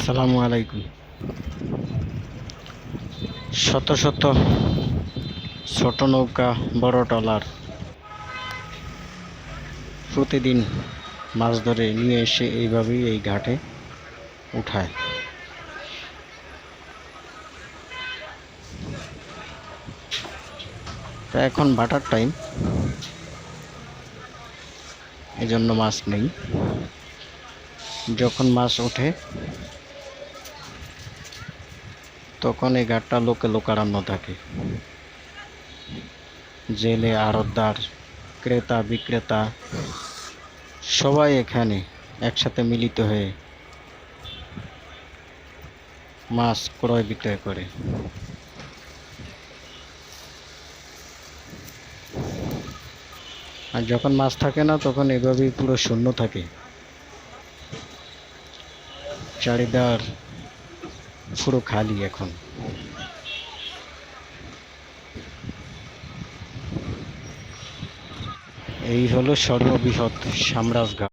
আসসালামু আলাইকুম। শত শত ছোট নৌকা, বড় ট্রলার প্রতিদিন মাছ ধরে নিয়ে এসে এইভাবেই এই ঘাটে উঠায়। তা এখন ভাটার টাইম, এজন্য মাছ নেই। যখন মাছ ওঠে তখন এই ঘাটটা লোকে লোকারণ্য থাকে। জেলে, আড়তদার, ক্রেতা বিক্রেতা সবাই এখানে একসাথে মিলিত হয়ে মাছ ক্রয় বিক্রয় করে। আর যখন মাছ থাকে না তখন এভাবেই পুরো শূন্য থাকে। চারিদার পুরো খালি এখন। এই হলো সর্ববৃহৎ সামরাজ ঘাট।